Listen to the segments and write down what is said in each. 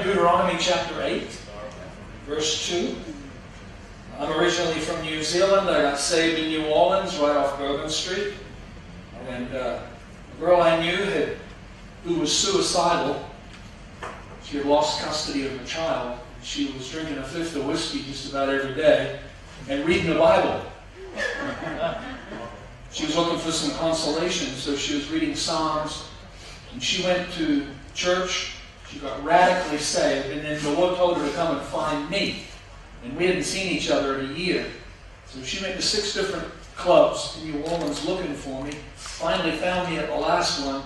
in Deuteronomy chapter 8, verse 2. I'm originally from New Zealand. I got saved in New Orleans, right off Bourbon Street. And a girl I knew who was suicidal. She had lost custody of her child. She was drinking a fifth of whiskey just about every day and reading the Bible. She was looking for some consolation, so she was reading Psalms. And she went to church. She got radically saved, and then the Lord told her to come and find me. And we hadn't seen each other in a year. So she went to 6 different clubs in New Orleans looking for me. Finally found me at the last one.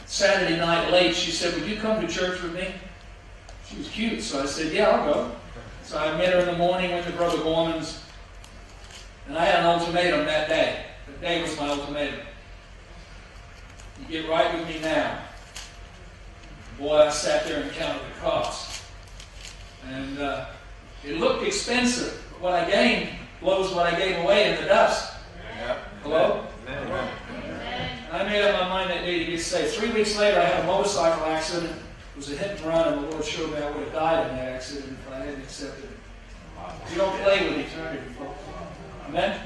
Saturday night late, she said, "Would you come to church with me?" She was cute, so I said, "Yeah, I'll go." So I met her in the morning, went to Brother Gorman's, and I had an ultimatum that day. That day was my ultimatum. You get right with me now. Boy, I sat there and counted the cost. And it looked expensive, but what I gained blows what I gave away in the dust. Hello? Amen. And I made up my mind that day to get saved. 3 weeks later, I had a motorcycle accident. It was a hit and run, and the Lord showed me I would have died in that accident if I hadn't accepted it. You don't play with eternity, folks. Amen?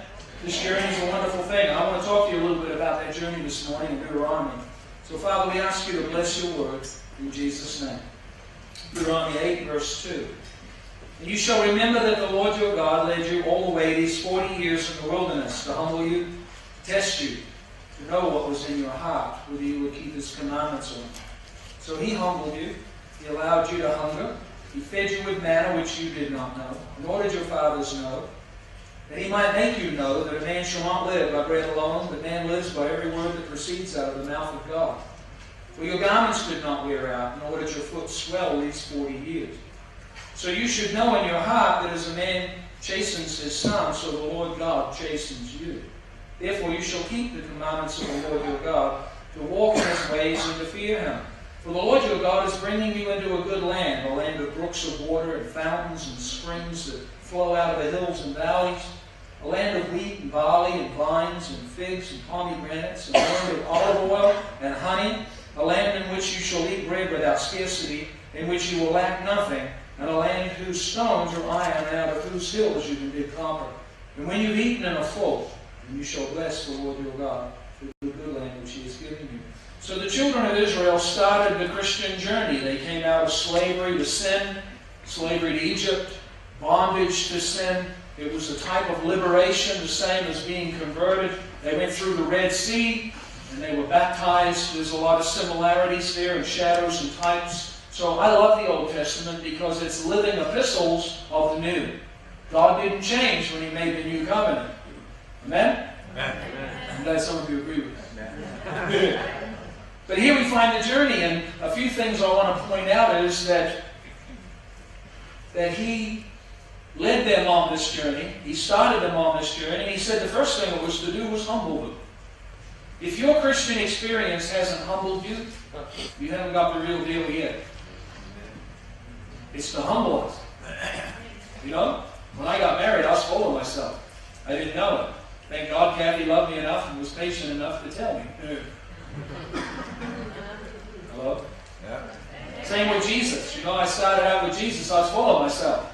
This journey is a wonderful thing. I want to talk to you a little bit about that journey this morning in Deuteronomy. So, Father, we ask you to bless your word in Jesus' name. Deuteronomy 8, verse 2. "And you shall remember that the Lord your God led you all the way these 40 years in the wilderness to humble you, to test you, to know what was in your heart, whether you would keep his commandments or not. So he humbled you, he allowed you to hunger, he fed you with manna which you did not know, nor did your fathers know, that he might make you know that a man shall not live by bread alone, but man lives by every word that proceeds out of the mouth of God. For your garments did not wear out, nor did your foot swell these 40 years. So you should know in your heart that as a man chastens his son, so the Lord God chastens you. Therefore you shall keep the commandments of the Lord your God, to walk in his ways and to fear him. For the Lord your God is bringing you into a good land, a land of brooks of water and fountains and springs that flow out of the hills and valleys, a land of wheat and barley and vines and figs and pomegranates, and a land of olive oil and honey, a land in which you shall eat bread without scarcity, in which you will lack nothing, and a land whose stones are iron, and out of whose hills you can dig copper. And when you've eaten and are full, then you shall bless the Lord your God for the good land which he has given you." So the children of Israel started the Christian journey. They came out of slavery to sin, slavery to Egypt, bondage to sin. It was a type of liberation, the same as being converted. They went through the Red Sea, and they were baptized. There's a lot of similarities there and shadows and types. So I love the Old Testament because it's living epistles of the New. God didn't change when he made the New Covenant. Amen? Amen. I'm glad some of you agree with that. But here we find the journey, and a few things I want to point out is that he led them on this journey. He started them on this journey, and he said the first thing it was to do was humble them. If your Christian experience hasn't humbled you, you haven't got the real deal yet. It's to humble us. You know, when I got married, I was full of myself. I didn't know it. Thank God Kathy loved me enough and was patient enough to tell me. Hello? Yeah. Same with Jesus. You know, I started out with Jesus, I was full of myself.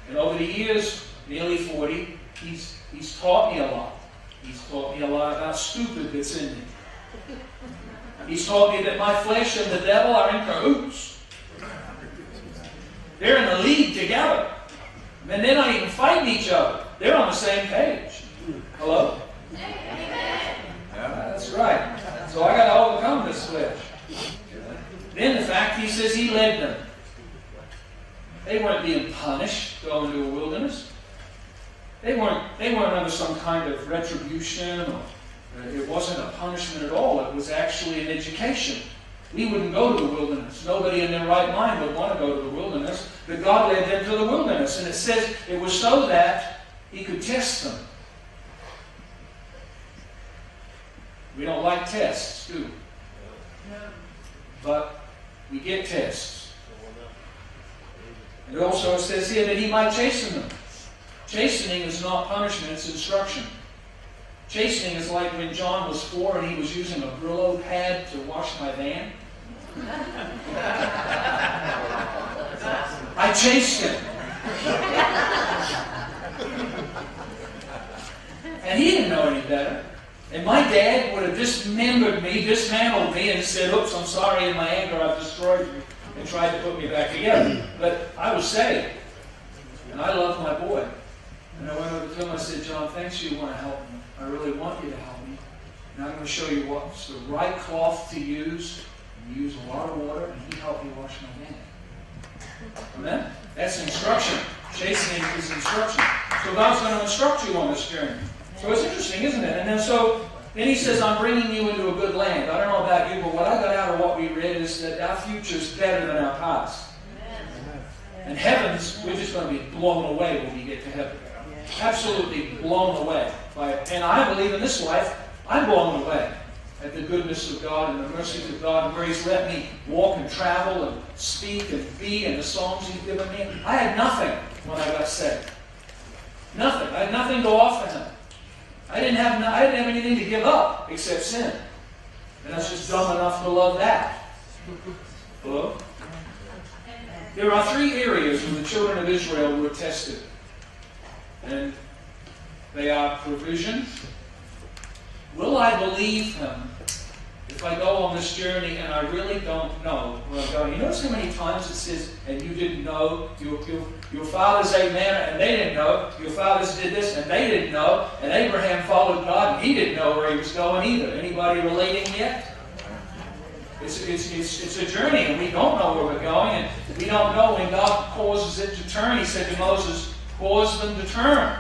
And over the years, nearly 40, he's taught me a lot. He's taught me a lot about stupid that's in me. He's taught me that my flesh and the devil are in cahoots. They're in the league together. And they're not even fighting each other. They're on the same page. Hello? Yeah. That's right. So I got to overcome this flesh. Then the fact he says he led them. They weren't being punished going to a wilderness. They weren't under some kind of retribution, or it wasn't a punishment at all. It was actually an education. We wouldn't go to the wilderness. Nobody in their right mind would want to go to the wilderness. But God led them to the wilderness. And it says it was so that he could test them. We don't like tests, do we? But we get tests. And it also says here that he might chasten them. Chastening is not punishment, it's instruction. Chastening is like when John was 4 and he was using a Brillo pad to wash my van. chased him. And he didn't know any better. And my dad would have dismembered me, dismantled me, and said, oops, I'm sorry, in my anger I've destroyed you, and tried to put me back together. But I was saved. And I loved my boy. And I went over to him and I said, John, thanks you want to help me. I really want you to help me. And I'm going to show you what's the right cloth to use. And you use a lot of water, and he helped me wash my hand. Amen? That's instruction. Chastening is instruction. So God's going to instruct you on this journey. So it's interesting, isn't it? And then he says, I'm bringing you into a good land. I don't know about you, but what I got out of what we read is that our future is better than our past. And heavens, we're just going to be blown away when we get to heaven. Absolutely blown away by it. And I believe in this life, I'm blown away at the goodness of God and the mercies of God and where He's let me walk and travel and speak and be and the songs He's given me. I had nothing when I got saved. Nothing. I had nothing to offer Him. I didn't have anything to give up except sin. And I was just dumb enough to love that. Hello? There are 3 areas where the children of Israel were tested. And they are provision. Will I believe Him if I go on this journey and I really don't know where I'm going? You notice how many times it says, and you didn't know, your fathers ate manna and they didn't know, your fathers did this and they didn't know, and Abraham followed God and he didn't know where he was going either. Anybody relating yet? It's a journey and we don't know where we're going, and we don't know when God causes it to turn. He said to Moses, cause them to turn.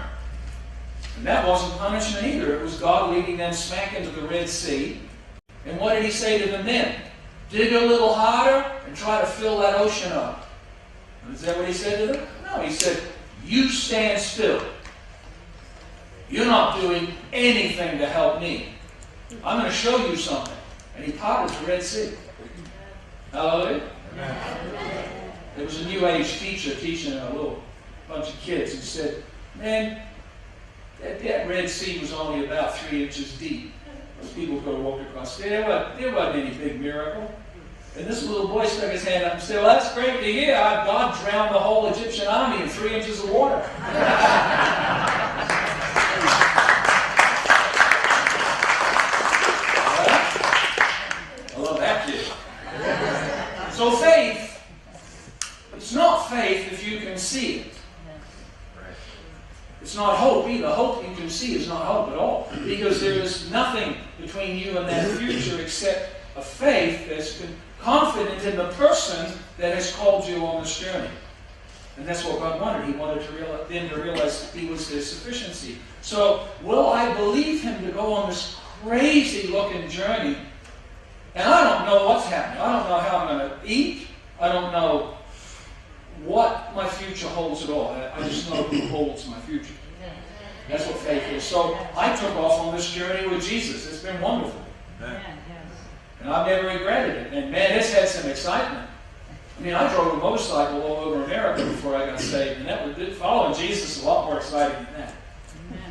And that wasn't punishment either. It was God leading them smack into the Red Sea. And what did He say to them then? Dig a little harder and try to fill that ocean up. Is that what He said to them? No, He said, you stand still. You're not doing anything to help me. I'm going to show you something. And He parted the Red Sea. Hallelujah. There was a New Age teacher teaching a little bunch of kids. He said, man, that Red Sea was only about 3 inches deep. Those people could have walked across. There wasn't any big miracle. And this little boy stuck his hand up and said, well, that's great to hear. God drowned the whole Egyptian army in 3 inches of water. I love that kid. So faith, it's not faith if you can see it. It's not hope either. Hope you can see is not hope at all. Because there is nothing between you and that future except a faith that's confident in the person that has called you on this journey. And that's what God wanted. He wanted them to realize He was their sufficiency. So, will I believe Him to go on this crazy-looking journey? And I don't know what's happening. I don't know how I'm going to eat. I don't know what my future holds at all. I just know who holds my future. That's what faith is. So I took off on this journey with Jesus. It's been wonderful. And I've never regretted it. And man, it's had some excitement. I mean, I drove a motorcycle all over America before I got saved. And following Jesus is a lot more exciting than that.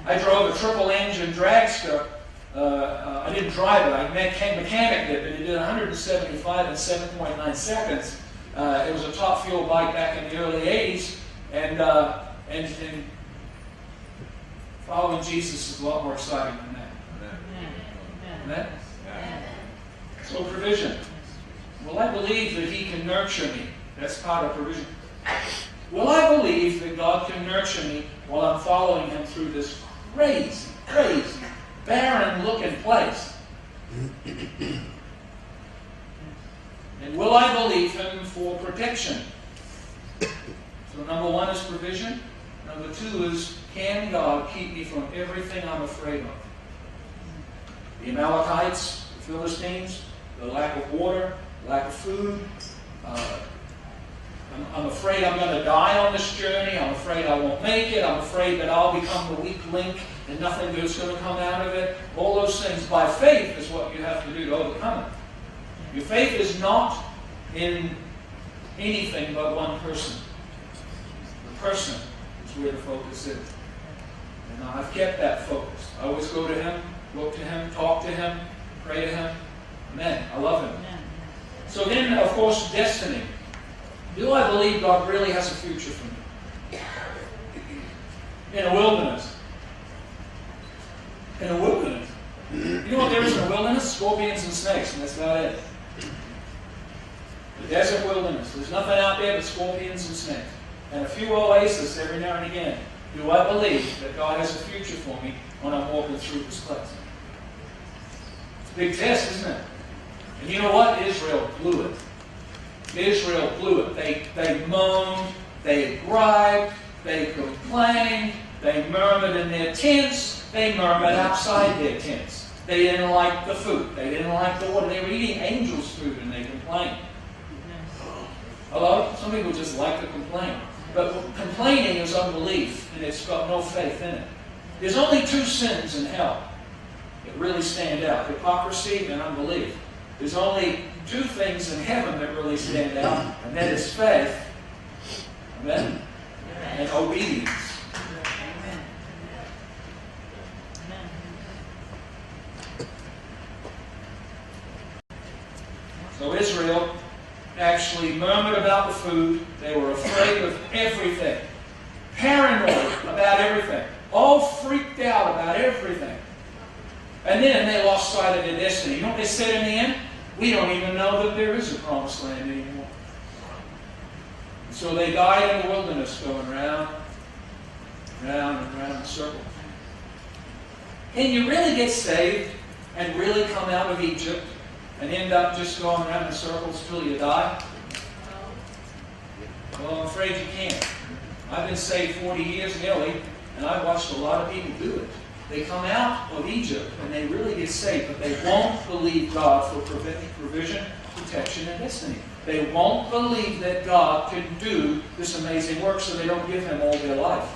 I drove a triple-engine dragster. I didn't drive it. I mechanicked it, but it did 175 in 7.9 seconds. It was a top fuel bike back in the early 80s, and following Jesus is a lot more exciting than that. Amen? So provision. Will I believe that He can nurture me? That's part of provision. Will I believe that God can nurture me while I'm following Him through this crazy, barren-looking place? And will I believe Him for protection? So number 1 is provision. Number 2 is, can God keep me from everything I'm afraid of? The Amalekites, the Philistines, the lack of water, lack of food. I'm afraid I'm going to die on this journey. I'm afraid I won't make it. I'm afraid that I'll become the weak link and nothing good's going to come out of it. All those things by faith is what you have to do to overcome it. Your faith is not in anything but one person. The person is where the focus is. And I've kept that focus. I always go to Him, look to Him, talk to Him, pray to Him. Amen. I love Him. So then, of course, destiny. Do I believe God really has a future for me? In a wilderness. In a wilderness. You know what there is in a wilderness? Scorpions and snakes, and that's about it. The desert wilderness. There's nothing out there but scorpions and snakes. And a few oases every now and again. Do I believe that God has a future for me when I'm walking through this place? It's a big test, isn't it? And you know what? Israel blew it. Israel blew it. They moaned, they griped, they complained, they murmured in their tents, they murmured outside their tents. They didn't like the food. They didn't like the water. They were eating angels' food and they complained. Hello? Some people just like to complain. But complaining is unbelief, and it's got no faith in it. There's only two sins in hell that really stand out: hypocrisy and unbelief. There's only two things in heaven that really stand out, and that is faith, amen, and obedience. So Israel actually murmured about the food. They were afraid of everything. Paranoid about everything. All freaked out about everything. And then they lost sight of their destiny. You know what they said in the end? We don't even know that there is a promised land anymore. So they died in the wilderness going round, round, and round in circles. Can you really get saved and really come out of Egypt and end up just going around in circles till you die? Well, I'm afraid you can't. I've been saved 40 years nearly, and I've watched a lot of people do it. They come out of Egypt and they really get saved, but they won't believe God for provision, protection, and destiny. They won't believe that God can do this amazing work, so they don't give Him all their life.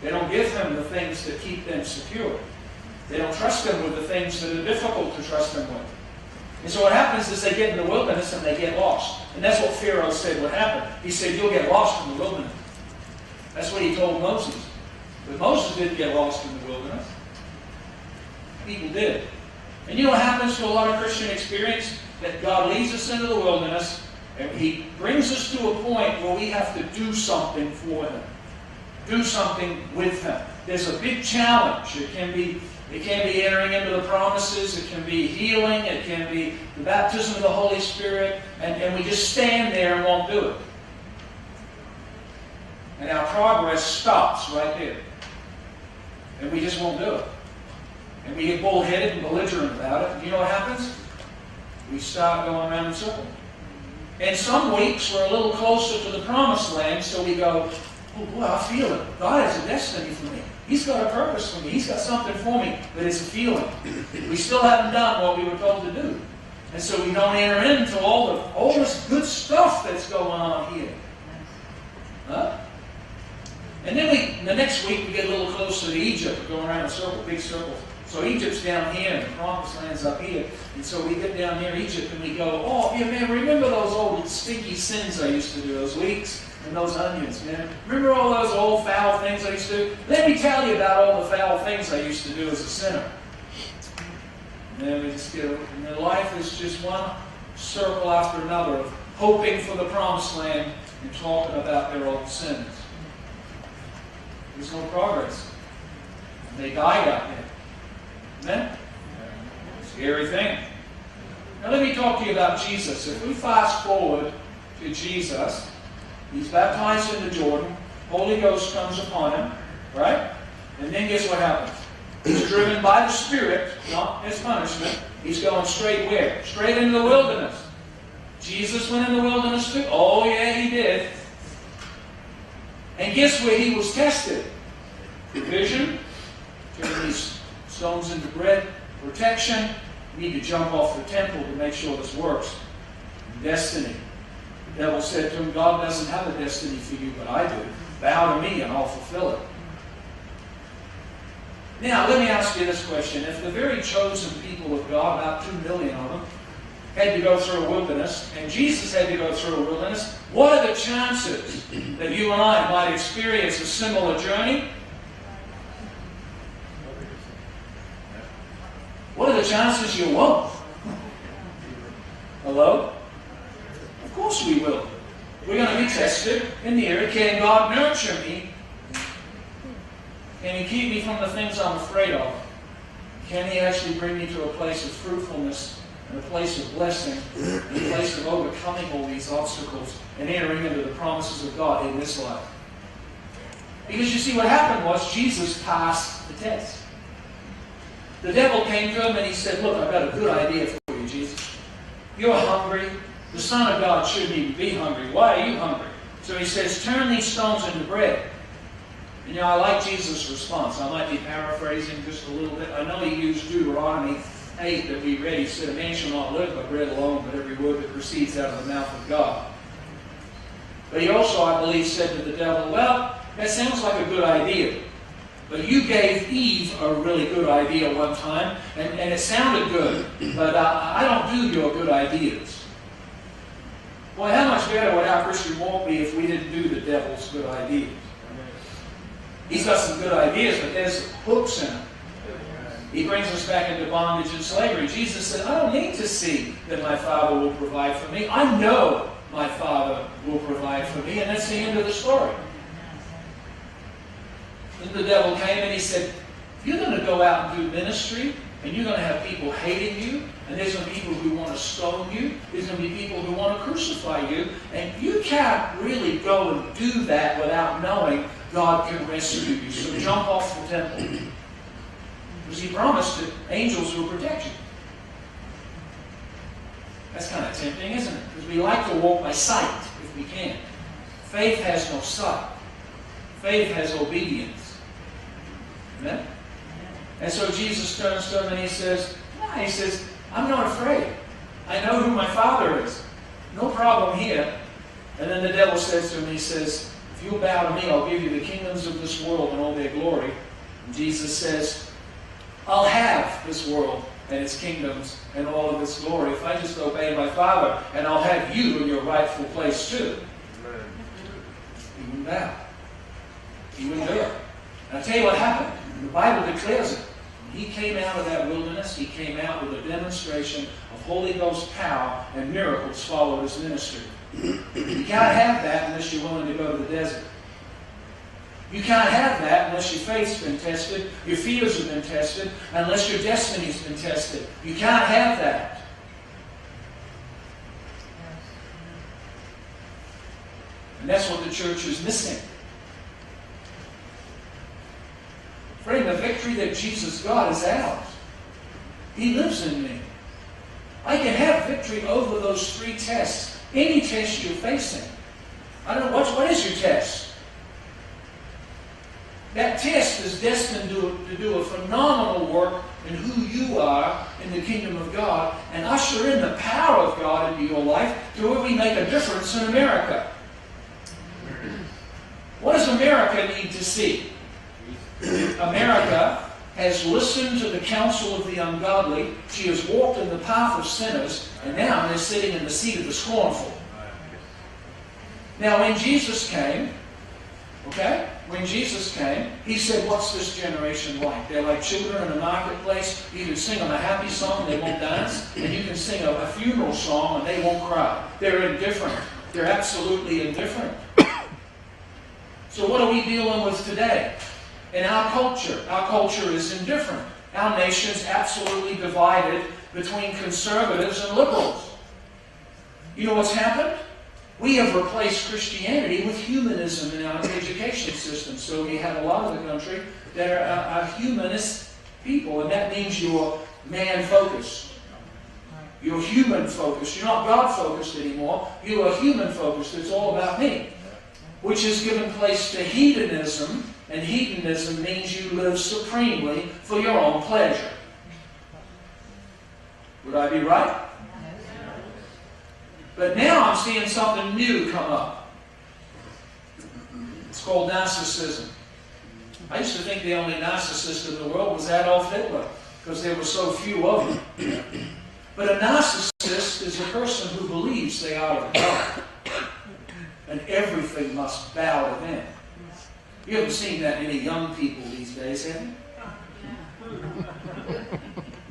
They don't give Him the things that keep them secure. They don't trust Him with the things that are difficult to trust Him with. And so what happens is they get in the wilderness and they get lost. And that's what Pharaoh said would happen. He said, you'll get lost in the wilderness. That's what he told Moses. But Moses didn't get lost in the wilderness. People did. And you know what happens to a lot of Christian experience? That God leads us into the wilderness and He brings us to a point where we have to do something for Him. Do something with Him. There's a big challenge. It can be entering into the promises. It can be healing. It can be the baptism of the Holy Spirit. And we just stand there and won't do it. And our progress stops right there. And we just won't do it. And we get bullheaded and belligerent about it. And you know what happens? We start going around in circles. And some weeks we're a little closer to the promised land, so we go, oh boy, I feel it. God has a destiny for me. He's got a purpose for me. He's got something for me, but it's a feeling. We still haven't done what we were told to do. And so we don't enter into all this good stuff that's going on here. Huh? And then the next week we get a little closer to Egypt. We're going around a circle, big circle. So Egypt's down here and the promised land's up here. And so we get down near Egypt and we go, oh, yeah, man, remember those old stinky sins I used to do, those leeks and those onions, man? Remember all those old foul things I used to do? Let me tell you about all the foul things I used to do as a sinner. And then we just get, and their life is just one circle after another of hoping for the promised land and talking about their old sins. There's no progress. And they died out there. Amen? Scary thing. Now let me talk to you about Jesus. If we fast forward to Jesus, He's baptized in the Jordan. Holy Ghost comes upon Him. Right? And then guess what happens? He's driven by the Spirit, not His punishment. He's going straight where? Straight into the wilderness. Jesus went in the wilderness too? Oh yeah, He did. And guess where He was tested? Provision. Turn these stones into bread. Protection. You need to jump off the temple to make sure this works. Destiny. The devil said to him, God doesn't have a destiny for you, but I do. Bow to me and I'll fulfill it. Now, let me ask you this question. If the very chosen people of God, about 2 million of them, had to go through a wilderness, and Jesus had to go through a wilderness, what are the chances that you and I might experience a similar journey? What are the chances you won't? Hello? Of course course we will. We're going to be tested in the area. Can God nurture me? Can He keep me from the things I'm afraid of? Can He actually bring me to a place of fruitfulness and a place of blessing and a place of overcoming all these obstacles and entering into the promises of God in this life? Because you see, what happened was Jesus passed the test. The devil came to him and he said, look, I've got a good idea for you, Jesus. You're hungry. The Son of God shouldn't even be hungry. Why are you hungry? So he says, turn these stones into bread. And I like Jesus' response. I might be paraphrasing just a little bit. I know he used Deuteronomy 8 that we read. He said, a man shall not live by bread alone, but every word that proceeds out of the mouth of God. But he also, I believe, said to the devil, well, that sounds like a good idea. But you gave Eve a really good idea one time, and it sounded good, but I don't do your good ideas. Boy, how much better would our Christian walk be if we didn't do the devil's good ideas? He's got some good ideas, but there's hooks in them. He brings us back into bondage and slavery. Jesus said, I don't need to see that my Father will provide for me. I know my Father will provide for me, and that's the end of the story. Then the devil came and he said, if you're going to go out and do ministry, and you're going to have people hating you, and there's going to be people who want to stone you, there's going to be people who want to crucify you, and you can't really go and do that without knowing God can rescue you. So jump off the temple. Because He promised that angels will protect you. That's kind of tempting, isn't it? Because we like to walk by sight if we can. Faith has no sight. Faith has obedience. Amen? And so Jesus turns to him and he says, I'm not afraid. I know who my Father is. No problem here. And then the devil says to him, he says, if you'll bow to me, I'll give you the kingdoms of this world and all their glory. And Jesus says, I'll have this world and its kingdoms and all of its glory if I just obey my Father, and I'll have you in your rightful place too. Amen. He wouldn't bow. He wouldn't do it. And I'll tell you what happened. The Bible declares it. When he came out of that wilderness, he came out with a demonstration of Holy Ghost power, and miracles followed his ministry. You can't have that unless you're willing to go to the desert. You can't have that unless your faith's been tested, your fears have been tested, unless your destiny's been tested. You can't have that. And that's what the church is missing. Friend, the victory that Jesus got is ours. He lives in me. I can have victory over those three tests. Any test you're facing. I don't know, what is your test? That test is destined to do a phenomenal work in who you are in the kingdom of God and usher in the power of God into your life to where we make a difference in America. What does America need to see? America has listened to the counsel of the ungodly. She has walked in the path of sinners, and now they're sitting in the seat of the scornful. Now, when Jesus came, when Jesus came, He said, what's this generation like? They're like children in a marketplace. You can sing them a happy song, they won't dance. And you can sing a funeral song, and they won't cry. They're indifferent. They're absolutely indifferent. So what are we dealing with today? In our culture is indifferent. Our nation's absolutely divided between conservatives and liberals. You know what's happened? We have replaced Christianity with humanism in our education system. So we have a lot of the country that are humanist people, and that means you're man-focused. You're human-focused. You're not God-focused anymore. You are human-focused. It's all about me. Which has given place to hedonism, and hedonism means you live supremely for your own pleasure. Would I be right? But now I'm seeing something new come up. It's called narcissism. I used to think the only narcissist in the world was Adolf Hitler, because there were so few of them. But a narcissist is a person who believes they are of God, and everything must bow to them. You haven't seen that in any young people these days, have you?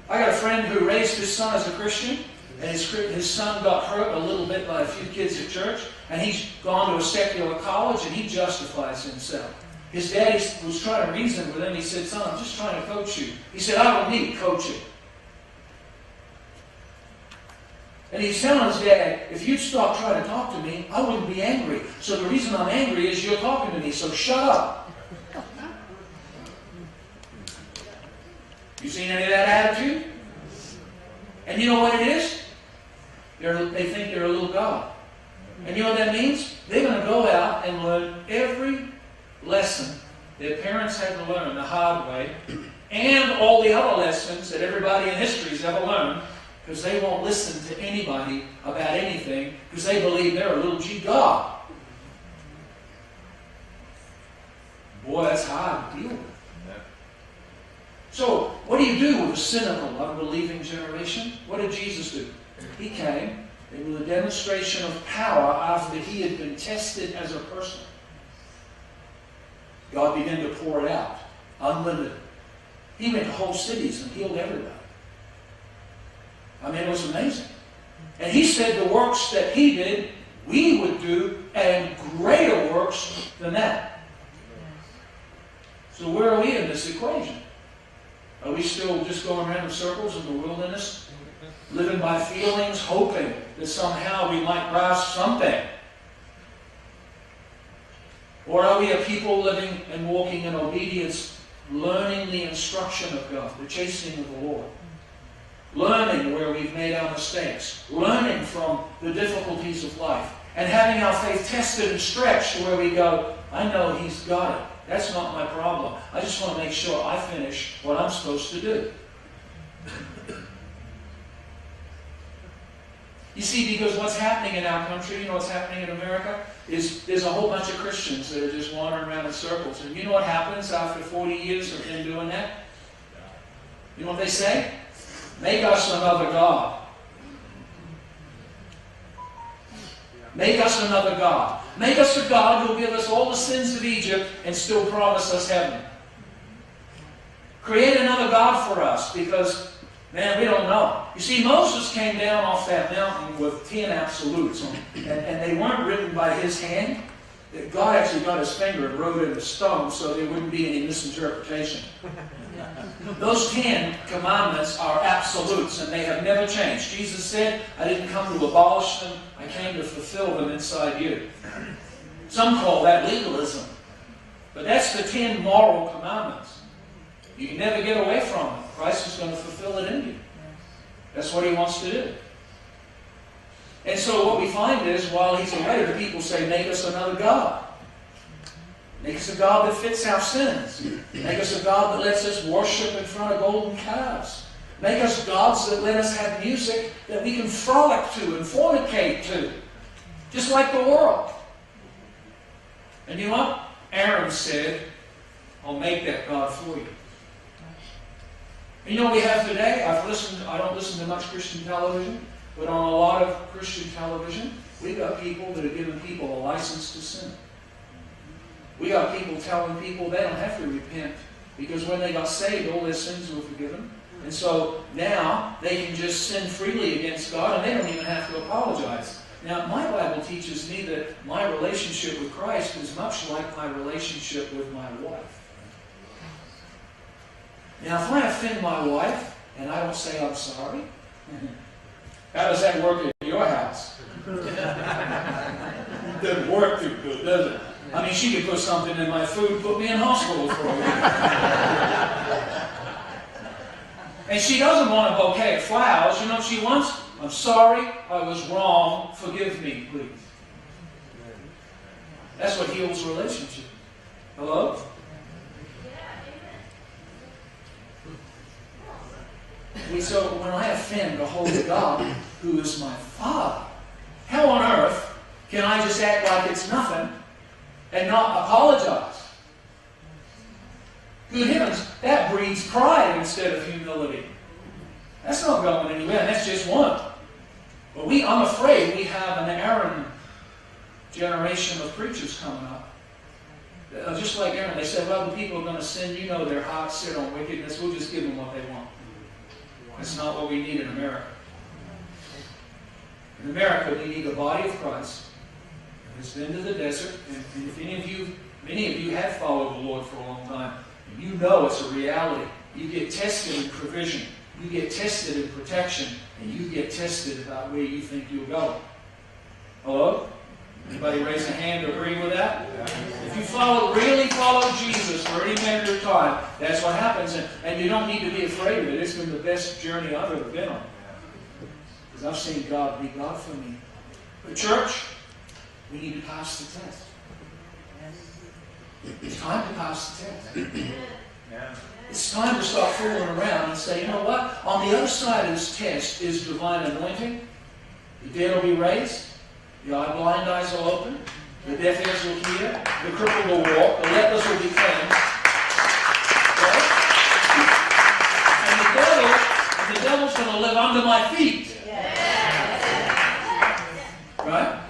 I got a friend who raised his son as a Christian, And his son got hurt a little bit by a few kids at church, and he's gone to a secular college, and he justifies himself. His daddy was trying to reason with him. He said, son, I'm just trying to coach you. He said, I don't need coaching. And he's telling his dad, if you'd stop trying to talk to me, I wouldn't be angry. So the reason I'm angry is you're talking to me, so shut up. You seen any of that attitude? And you know what it is? They think they're a little God. And you know what that means? They're going to go out and learn every lesson their parents had to learn the hard way, and all the other lessons that everybody in history has ever learned, because they won't listen to anybody about anything, because they believe they're a little G God. Boy, that's hard to deal with. So, what do you do with a cynical, unbelieving generation? What did Jesus do? He came with a demonstration of power after he had been tested as a person. God began to pour it out, unlimited. He went to whole cities and healed everybody. I mean, it was amazing. And he said the works that he did, we would do, and greater works than that. So where are we in this equation? Are we still just going around in circles in the wilderness, living by feelings, hoping that somehow we might grasp something? Or are we a people living and walking in obedience, learning the instruction of God, the chastening of the Lord? Learning where we've made our mistakes, learning from the difficulties of life, and having our faith tested and stretched to where we go, I know He's got it. That's not my problem. I just want to make sure I finish what I'm supposed to do. You see, because what's happening in our country, you know what's happening in America, is there's a whole bunch of Christians that are just wandering around in circles. And you know what happens after 40 years of them doing that? You know what they say? Make us another God. Make us another God. Make us a God who will give us all the sins of Egypt and still promise us heaven. Create another God for us because, man, we don't know. You see, Moses came down off that mountain with 10 absolutes, and they weren't written by his hand. God actually got his finger and wrote it in stone so there wouldn't be any misinterpretation. Those 10 commandments are absolutes, and they have never changed. Jesus said, I didn't come to abolish them, I came to fulfill them inside you. Some call that legalism. But that's the 10 moral commandments. You can never get away from them. Christ is going to fulfill it in you. That's what He wants to do. And so what we find is, while He's away, the people say, make us another God. Make us a God that fits our sins. Make us a God that lets us worship in front of golden calves. Make us gods that let us have music that we can frolic to and fornicate to. Just like the world. And you know what? Aaron said, I'll make that God for you. And you know what we have today? I don't listen to much Christian television, but on a lot of Christian television, we've got people that are giving people a license to sin. We got people telling people they don't have to repent because when they got saved, all their sins were forgiven. And so now they can just sin freely against God and they don't even have to apologize. Now, my Bible teaches me that my relationship with Christ is much like my relationship with my wife. Now, if I offend my wife and I don't say I'm sorry, how does that work at your house? It doesn't work too good, does it? I mean, she could put something in my food, put me in hospital for a week. And she doesn't want a bouquet of flowers. You know what she wants? I'm sorry, I was wrong, forgive me, please. That's what heals relationship. Hello? So when I offend a holy God, who is my Father, how on earth can I just act like it's nothing and not apologize? Good heavens, that breeds pride instead of humility. That's not going anywhere, and that's just one. But I'm afraid we have an Aaron generation of preachers coming up. Just like Aaron, they said, well, the people are going to sin. You know their hearts sit on wickedness. We'll just give them what they want. That's not what we need in America. In America, we need the body of Christ who has been to the desert. And if many of you have followed the Lord for a long time, and you know it's a reality. You get tested in provision. You get tested in protection. And you get tested about where you think you'll go. Hello? Anybody raise a hand to agree with that? If you really follow Jesus for any measure of time, that's what happens. And you don't need to be afraid of it. It's been the best journey I've ever been on. Because I've seen God be God for me. The church, we need to pass the test. It's time to pass the test. It's time to stop fooling around and say, you know what? On the other side of this test is divine anointing. The dead will be raised. The blind eyes will open. The deaf ears will hear. The crippled will walk. The lepers will be cleansed. Right? And the devil's going to live under my feet. Right?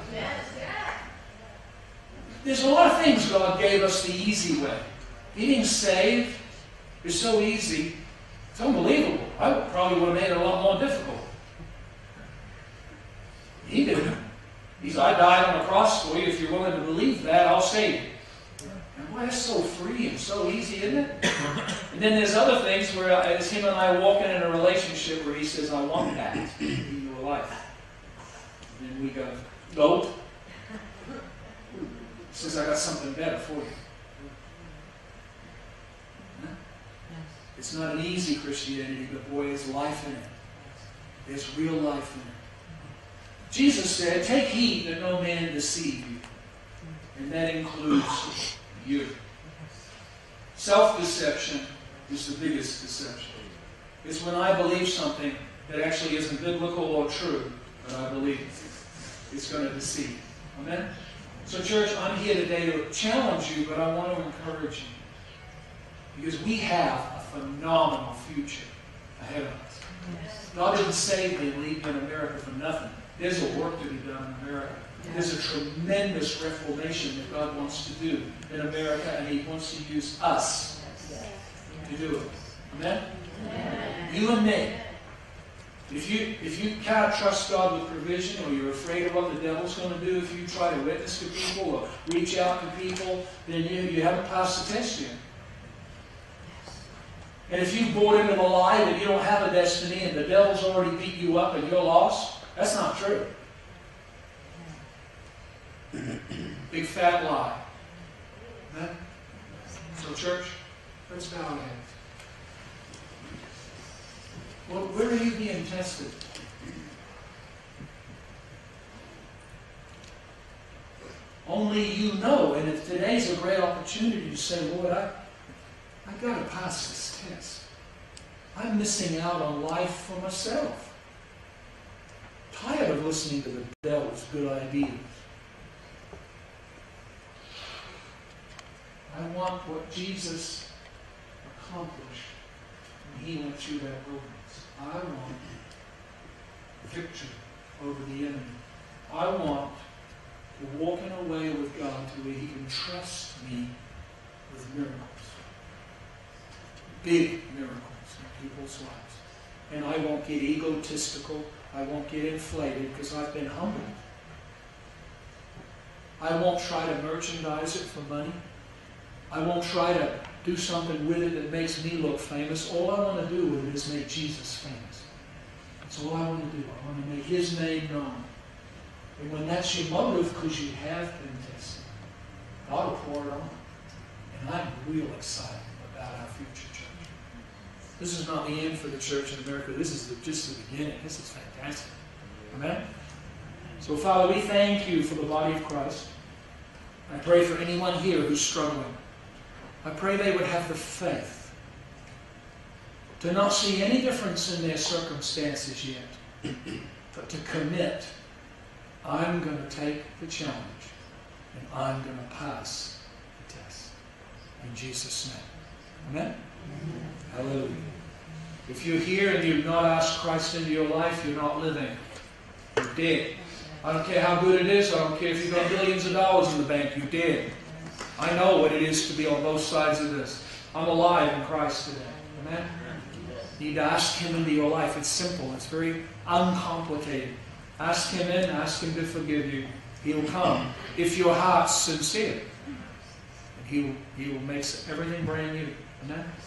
There's a lot of things God gave us the easy way. Getting saved is so easy. It's unbelievable. I probably would have made it a lot more difficult. He didn't. He said, I died on the cross for you. If you're willing to believe that, I'll save you. And boy, that's so free and so easy, isn't it? And then there's other things where it's him and I walking in a relationship where he says, I want that in your life. And then we go, nope. He says, I got something better for you. It's not an easy Christianity, but boy, there's life in it. There's real life in it. Jesus said, take heed that no man deceive you. And that includes you. Self-deception is the biggest deception. It's when I believe something that actually isn't biblical or true, but I believe it. It's going to deceive. Amen? So church, I'm here today to challenge you, but I want to encourage you. Because we have a phenomenal future ahead of us. God didn't save me and leave me in America for nothing. There's a work to be done in America. There's a tremendous reformation that God wants to do in America, and He wants to use us to do it. Amen? You and me. If you can't trust God with provision, or you're afraid of what the devil's going to do if you try to witness to people or reach out to people, then you haven't passed the test yet. And if you bought into the lie that you don't have a destiny and the devil's already beat you up and you're lost, that's not true. Big fat lie. Amen? So church, let's bow our heads. Well, where are you being tested? Only you know. And if today's a great opportunity to say, Lord, I've got to pass this test. I'm missing out on life for myself. Tired of listening to the devil's good ideas. I want what Jesus accomplished when He went through that wilderness. I want victory over the enemy. I want to walk in a way with God to where He can trust me with miracles. Big miracles in people's lives. And I won't get egotistical. I won't get inflated because I've been humbled. I won't try to merchandise it for money. I won't try to do something with it that makes me look famous. All I want to do with it is make Jesus famous. That's all I want to do. I want to make His name known. And when that's your motive, because you have been tested, God will pour it on. And I'm real excited about our future, church. This is not the end for the church in America. This is just the beginning. This is fantastic. Amen? So, Father, we thank You for the body of Christ. I pray for anyone here who's struggling. I pray they would have the faith to not see any difference in their circumstances yet, but to commit, I'm going to take the challenge and I'm going to pass the test. In Jesus' name. Amen? Hallelujah. If you're here and you've not asked Christ into your life, you're not living. You're dead. I don't care how good it is. I don't care if you've got millions of dollars in the bank. You're dead. I know what it is to be on both sides of this. I'm alive in Christ today. Amen? You need to ask Him into your life. It's simple. It's very uncomplicated. Ask Him in, ask Him to forgive you. He will come if your heart's sincere. And He will make everything brand new. Amen?